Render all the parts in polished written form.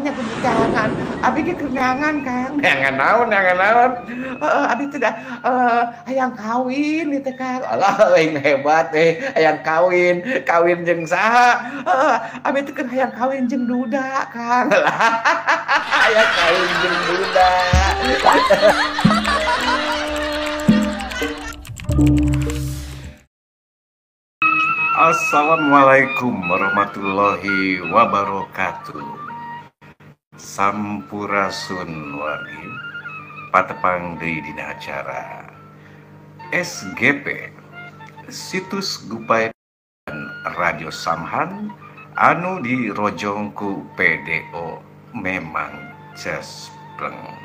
nya kudu jangan. Abi ge kenyangan, Kang. Jangan naon. Abi tidak hayang kawin itu, Kang. Alah euy hebat hayang kawin jeung saha? Abi teh keur hayang kawin jeung duda, Kang. Hayang kawin jeung duda. Assalamualaikum warahmatullahi wabarakatuh. Sampurasun wargi patepang deui dina acara SGP Situs Gupay Radio Samhan anu dirojong ku PDO memang cespleng.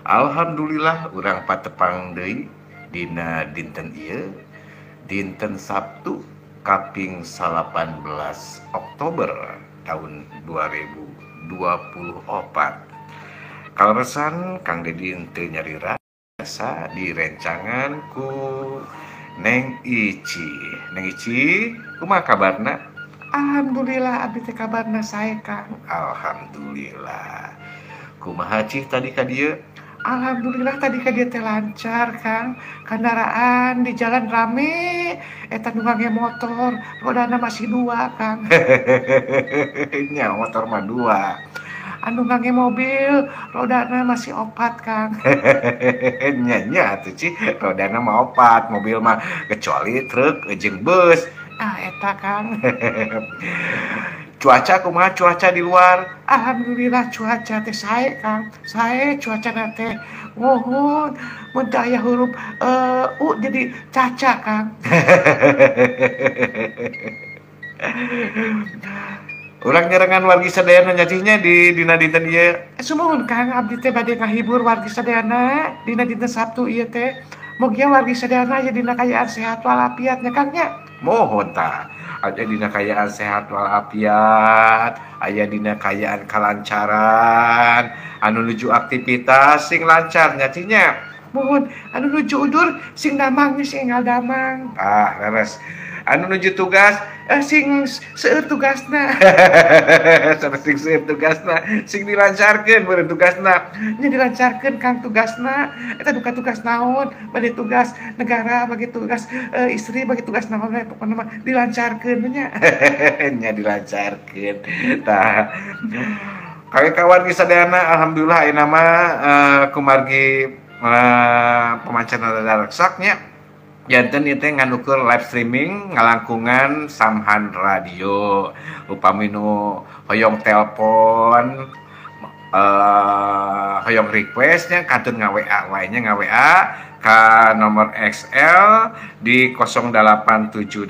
Alhamdulillah urang patepang deui dina dinten ieu, dinten Sabtu kaping 18 Oktober tahun 2024. Kaleresan Kang Dedi teu nyari rasa direncangan ku Neng Ici. Neng Ici, kumaha kabarna? Alhamdulillah abi teh kabarna sae, Kang. Alhamdulillah. Kumaha Cih tadi ka dieu? Alhamdulillah tadi ka dia teh lancar, Kang. Kendaraan di jalan rame, eta nu ngangge motor, rodana masih 2, Kang. Nya motor mah 2. Anu ngangge mobil, rodana masih 4, Kang. Nya atuh Ci, rodana mah 4, mobil mah kecuali truk jeung bus. Eta, Kang. Cuaca kumaha cuaca di luar? Alhamdulillah cuaca teh sae, Kang. Sae cuacana teh. Mohon mun teh aya huruf U jadi caca, Kang. Urang nyerengan wargi sadayana nyacihnya di dina dinten ieu. Sumuhun, Kang, abdi teh bade ngahibur wargi sadayana dina dinten Sabtu ieu teh. Mugia wargi sadayana aya dina kayaan sehat walafiatnya, Kang nya. Mohon tah aya dina kayaan sehat walafiat, aya dina kayaan kalancaran, anu nuju aktivitas sing lancar nyatinya. Mohon anu nuju udur sing damang sing enggal damang. Leres. Anu nuju tugas Sing seueur tugasna. Sing seueur tugasna, sing dilancarkeun beureun tugasna. Nya dilancarkeun, Kang, tugasna. Eta duka tugas naon? Bade tugas negara, bagi tugas istri, bagi tugas naon we pokona mah dilancarkeun nya. Nya dilancarkeun. Tah. Kawan-kawan sadayana alhamdulillah ayeuna mah kumargi pemancarna daraksak janten ieu teh nganukur live streaming ngalangkungan Samhan Radio. Upami nu hoyong telepon hoyong request nya kantun nga-WA wae nya nga-WA ka nomor XL di 0878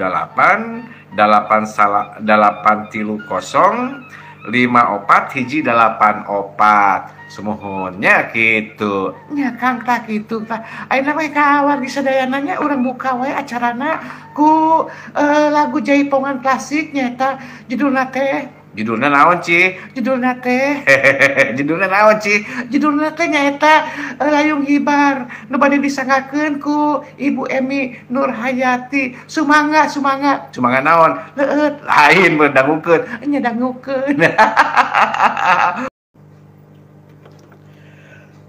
830 54 semuhunnya gitu. Nya, Kang, tak gitu tah. Ayeuna mah ka wargi sadayana nya urang buka wae acarana ku lagu Jaipongan Klasik nyata judulna teh. Judulna naon, Ci? Judulna teh. Judulna naon, Ci? Judulna teh nyaeta Layung Hibar nu bade disangakeun ku Ibu Emi Nurhayati. Sumangga. Sumangga naon? Leueut. Lain beun dangukeun. Nya dangukeun.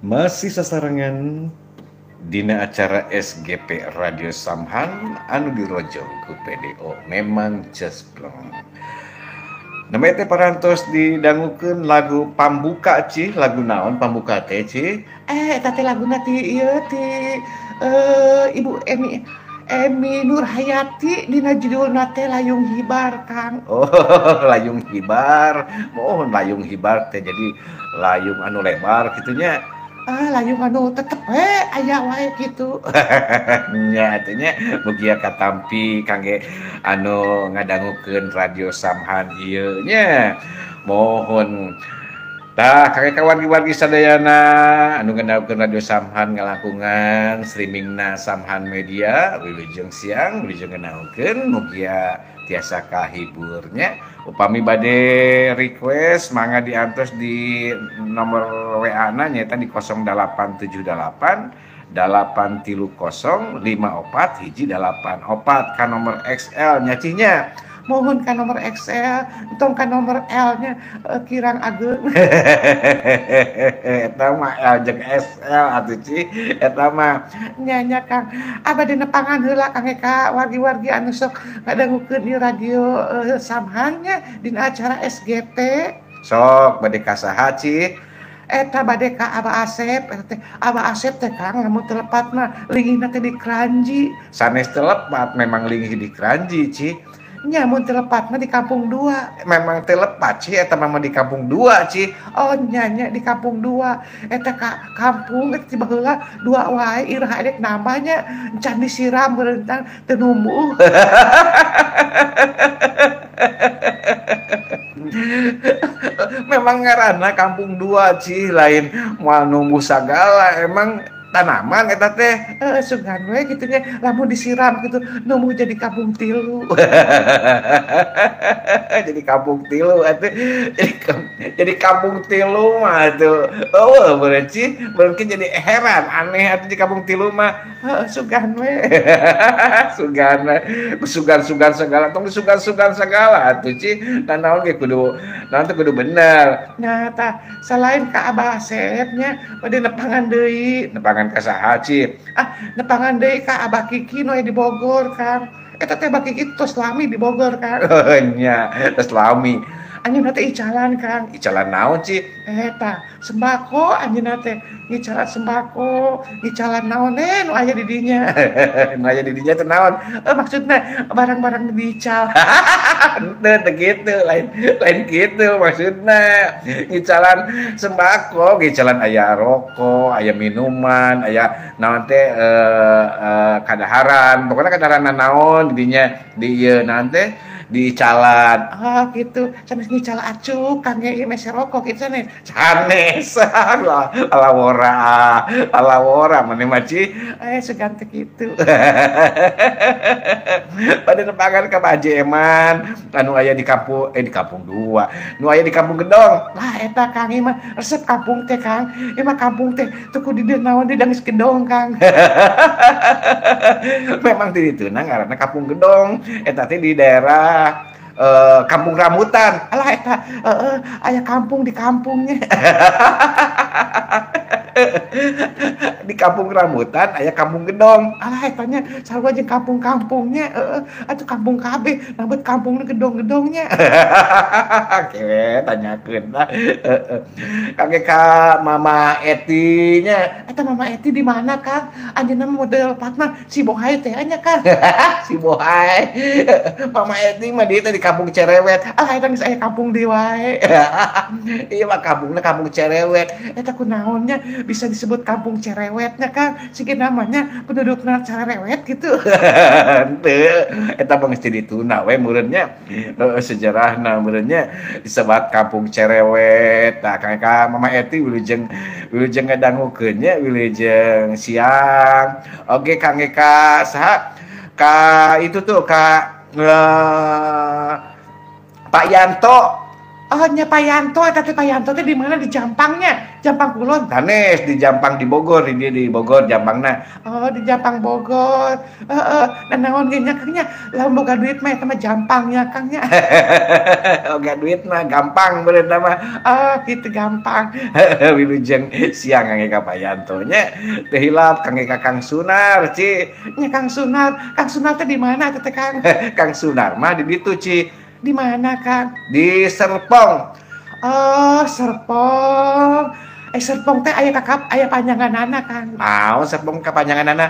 Masih sasarangan dina acara SGP Radio Samhan anu dirojong ku PDO memang cespleng. Namanya teh parantos didangukeun lagu pambuka, Ci. Lagu naon pambuka teh, Ci? Eta teh laguna ti ieu ti Ibu Emi Nurhayati dina judulna teh Layung Hibar, Kang. Oh, Layung Hibar. Mohon Layung Hibar teh jadi layung anu lebar kitunya. Layung anu tetep aya wae kitu. Nya atunya mugia katampi kangge anu ngadangukeun Radio Samhan ieu nya. Mohon tah kangge kawargi-wargi sadayana anu ngadangukeun Radio Samhan ngalangkungan streamingna Samhan Media wilujeng siang wilujeng ngadangukeun mugia tiasa kahiburnya. Upami bade request mangga diantos di nomor WA-na nyaeta di 0878 830 54 ka nomor XL nyacihnya mohon ka nomor XL, tong ka nomor L-nya kirang ageung. Eta mah L jeung SL atuh Ci, eta mah Nya Kang, abadi nepangan heula Kang ka wargi-wargi anu sok ngadangukeun di radio Samhan nya dina acara SGT. sok bade ka saha Ci? Eta bade ka Abah Asep, Abah Asep teh Kang lamun telepat mah linggihna teh di Kranji. Sanes telepat memang linggih di Kranji Ci. Nya mun telepat mah di Kampung 2. Memang telepat Ci eta mah di Kampung 2 Ci. Oh nya di Kampung 2. Eta ka kampung eta tiba heula 2 wae irah adek nambahnya can disiram beureuntang teu numbuh. Memang ngaranna Kampung 2 Ci, lain moal numbuh sagala emang tanaman eta teh. Sugan we kitu nya lamun disiram gitu numbuh jadi Kampung 3. Jadi Kampung 3 atuh. Jadi Kampung 3 mah atuh. Eueuh beureun Ci, beureun jadi heran aneh atuh di Kampung 3 mah. Sugan we. Sugan segala tong disugan-sugan segala atuh Ci. Dan naon ge kudu bener. Nah tah selain ka Abah Asep nya bade nepangan deui. Nepangan ka saha Ci? Nepangan deui ka Abah Kiki nu aya di Bogor Kang. Eta teh Abah Kiki tos lami di Bogor Kang. Nya, tos lami. Anjeunna teh icalan Kang. Icalan naon Ci? Eta sembako anjeunna teh ngicalan sembako, ngicalan naon nu aya di dinya. Nu aya di dinya teh naon? Maksudna barang-barang nu diical. Teu kitu, lain kitu maksudna. Ngicalan sembako, ngicalan aya rokok, aya minuman, aya naon teh kadaharan. Pokona kadaharan naon di dinya di ieu naon teh dicalan. Gitu. Sanes ngical acuk Kang ge mese rokok kitu sanes. Sanes. Alawora mane mah Ci. Segan teh kitu. Pada nepangan ka Pajeman anu aya di Kampung 2. Nu aya di Kampung Gedong. Lah eta Kang ieu mah resep kampung teh Kang. Ieu mah kampung teh teu kudu di naon di dangis gedong Kang. Memang di ditu ngaranna Kampung Gedong. Eta teh di daerah Kampung Rambutan. Alah eta aya kampung di kampungnya. Di Kampung Rambutan aya Kampung Gedong. Alah etanya sarua jeung kampung-kampungnya atuh kampung kabeh rambut kampungna gedong-gedongnya. Kewe tanyakeun lah. Kangge ka Mama Eti nya. Eta Mama Eti di mana Kang? Anjeunna model patna si Bohai teh nya Kang. Si Bohai. Mama Eti mah di Kampung Cerewet. Alah eta geus aya kampung di wae. Iya mah kampungna Kampung Cerewet. Eta kunaonnya bisa disebut kampung cerewetnya Kang, sigi namanya pendudukna cerewet gitu. Teu, eta mah geus dituna we meureunnya. Sejarahna meureunnya disebut kampung cerewet. Tah ka Mama Eti wilujeng ngadangukeun nya wilujeng siang. Oge kangge ka saha? Ka itu tuh ka Pak Yanto. Oh nya Pak Yanto, eta teh Pak Yanto teh di mana di Jampangnya? Jampang Kulon. Sanes di Jampang di Bogor, ini di Bogor Jampangna. Oh di Jampang Bogor. Dan naon ge nya Kang nya? Lamun boga duit mah eta mah Jampangnya Kang nya. Oga duit mah gampang bener mah. Gitu gampang. Wilujeng siang kangge ka Pak Yanto nya. Teu hilap kangge ka Kang Sunar, Ci. Nya Kang Sunar teh di mana teh Kang? Kang Sunar mah di ditu, Ci. Di mana Kang? Di Serpong. Oh, Serpong. Serpong teh aya kakap, aya panjanganana Kang. Naon Serpong kapanjanganana?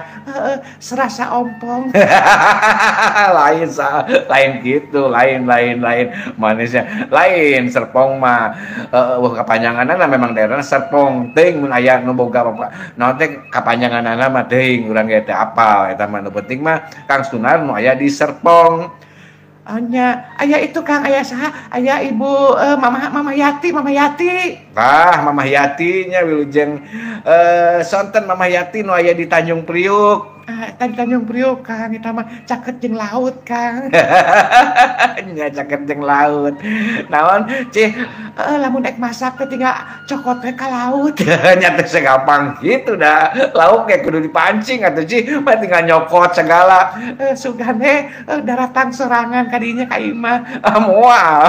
Serasa ompong. lain gitu, lain. Manisnya lain Serpong mah kapanjanganana memang daerah Serpong. Teuing mun aya nu boga apa. Naon teh kapanjanganana mah teuing urang ge teh apal eta mah nu penting mah Kang Sunar nu aya di Serpong. Nya aya itu Kang, aya saha? Aya Ibu Mama Yati. Mama Yati nya wilujeng sonten Mama Yati nu aya di Tanjung Priuk. Tadi Tanjung Priok Kang eta mah caket jeung laut Kang. Nya caket jeung laut. Naon, Cih? Lamun ek masak teh tinggal cokot we ka laut. Nya teh segampang kitu da. Lauk ge kudu dipancing atuh Cih, mah tinggal nyokot segala. Sugane daratang sorangan kadinya ka imah. Moal.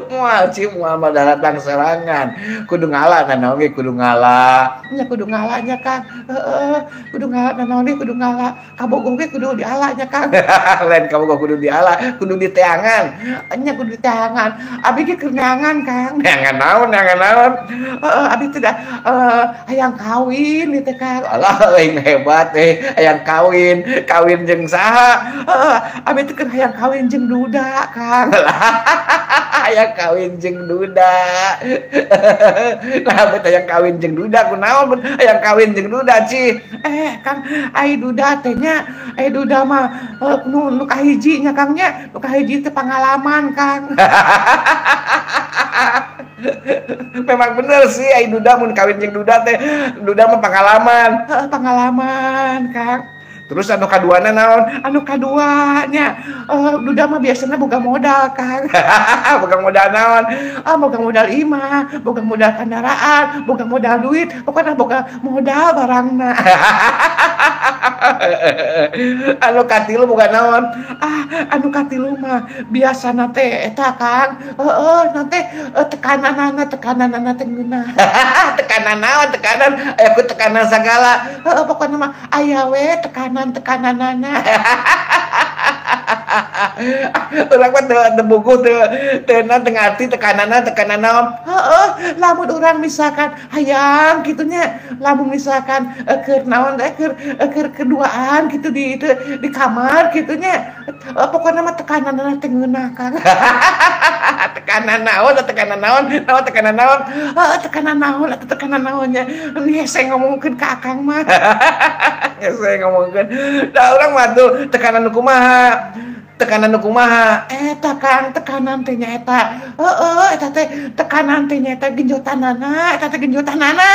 Moal Cih, moal mah daratang sorangan. Kudu ngalah naon ge kudu ngalah. Nya kudu ngalah nya Kang. Kudu ngalah naon ge kudu ngalah. Kabogoh ge kudu dialah nya Kang. Lain kabogoh kudu dialah, kudu diteangan. Nya kudu diteangan. Abi ge keur neangan Kang. Neangan naon? Abi teh hayang kawin ieu teh Kang. Alah aing hebat hayang kawin jeung saha? Abi teh keur hayang kawin jeung duda Kang. Hayang kawin jeung duda. Nah, bet hayang kawin jeung duda kunaon bet hayang kawin jeung duda Cih? Kang, ai duda teh nya, duda mah nu kahiji nya Kang nya, nu kahiji teh pangalaman Kang. Memang bener sih ai duda mun kawin jeung duda teh, duda mah pangalaman. Pangalaman Kang. Terus anu kaduana naon? Anu kaduanya duda mah biasanya boga modal Kang. Boga modal naon? Boga modal imah, boga modal kendaraan, boga modal duit, pokoknya boga modal barangna. Anu katilu boga naon? Anu katilu mah biasana teh eta Kang. Nanti tekananana teh geunah. Tekanan naon? Tekanan aya ku tekanan sagala. Pokoknya mah aya we tekananana. Urang mah teu buku teu ngarti tekanan naon. Lamun urang misalkan hayang kitu nya, lamun misalkan keur naon teh keur keduaan gitu di kamar kitu nya. Pokona mah tekananana teh geunah Kang. Tekanan naon? Tekanan naonnya. Hese ngomongkeun ka Akang mah. Hese ngomongkeun. Da urang mah tuh tekanan kumaha? Eta Kang, tekanan teh nya eta. Eta teh tekanan teh nya eta genjotanana, eta teh genjotanana.